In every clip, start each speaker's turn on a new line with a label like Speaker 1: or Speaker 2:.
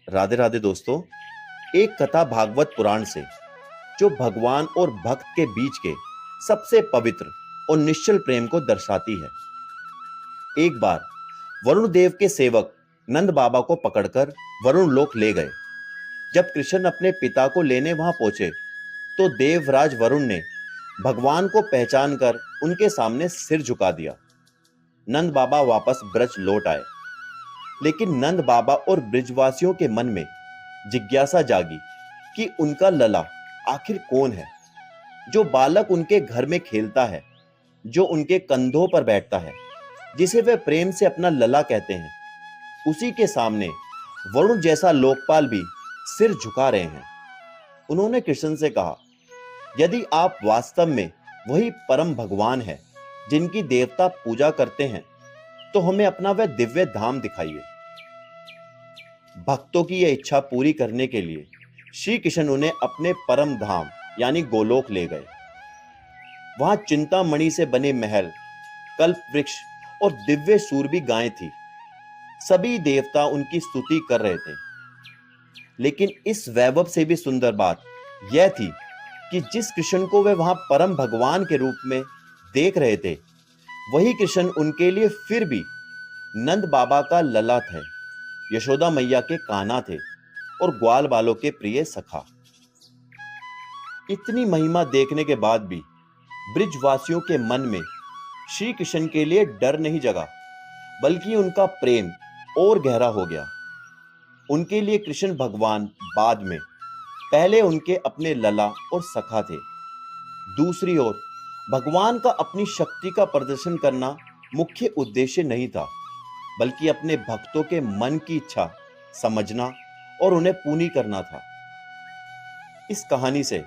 Speaker 1: राधे राधे दोस्तों। एक कथा भागवत पुराण से जो भगवान और भक्त के बीच के सबसे पवित्र और निश्चल प्रेम को दर्शाती है। एक बार वरुण देव के सेवक नंद बाबा को पकड़कर वरुण लोक ले गए। जब कृष्ण अपने पिता को लेने वहां पहुंचे तो देवराज वरुण ने भगवान को पहचान कर उनके सामने सिर झुका दिया। नंद बाबा वापस ब्रज लौट आए, लेकिन नंद बाबा और ब्रिजवासियों के मन में जिज्ञासा जागी कि उनका लला आखिर कौन है। जो बालक उनके घर में खेलता है, जो उनके कंधों पर बैठता है, जिसे वे प्रेम से अपना लला कहते हैं, उसी के सामने वरुण जैसा लोकपाल भी सिर झुका रहे हैं। उन्होंने कृष्ण से कहा, यदि आप वास्तव में वही परम भगवान हैं जिनकी देवता पूजा करते हैं, तो हमें अपना वह दिव्य धाम दिखाइए। भक्तों की यह इच्छा पूरी करने के लिए श्री कृष्ण उन्हें अपने परम धाम यानी गोलोक ले गए। वहां चिंतामणि से बने महल, कल्प वृक्ष और दिव्य सूरबी गायें थी। सभी देवता उनकी स्तुति कर रहे थे। लेकिन इस वैभव से भी सुंदर बात यह थी कि जिस कृष्ण को वे वहां परम भगवान के रूप में देख रहे थे, वही कृष्ण उनके लिए फिर भी नंद बाबा का लला थे, यशोदा मैया के कान्हा थे और ग्वाल बालों के प्रिय सखा। इतनी महिमा देखने के बाद भी ब्रिजवासियों के मन में श्री कृष्ण के लिए डर नहीं जगा, बल्कि उनका प्रेम और गहरा हो गया। उनके लिए कृष्ण भगवान बाद में, पहले उनके अपने लला और सखा थे। दूसरी ओर भगवान का अपनी शक्ति का प्रदर्शन करना मुख्य उद्देश्य नहीं था, बल्कि अपने भक्तों के मन की इच्छा समझना और उन्हें पूरी करना था। इस कहानी से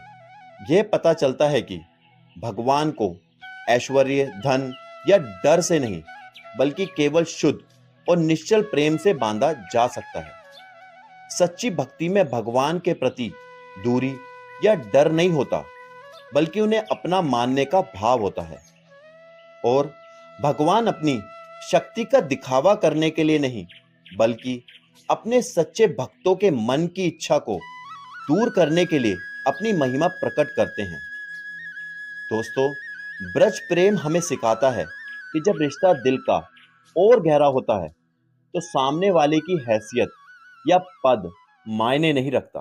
Speaker 1: यह पता चलता है कि भगवान को ऐश्वर्य, धन या डर से नहीं, बल्कि केवल शुद्ध और निश्चल प्रेम से बांधा जा सकता है। सच्ची भक्ति में भगवान के प्रति दूरी या डर नहीं होता, बल्कि उन्हें अपना मानने का भाव होता है। और भगवान अपनी शक्ति का दिखावा करने के लिए नहीं, बल्कि अपने सच्चे भक्तों के मन की इच्छा को दूर करने के लिए अपनी महिमा प्रकट करते हैं। दोस्तों, ब्रज प्रेम हमें सिखाता है कि जब रिश्ता दिल का और गहरा होता है, तो सामने वाले की हैसियत या पद मायने नहीं रखता।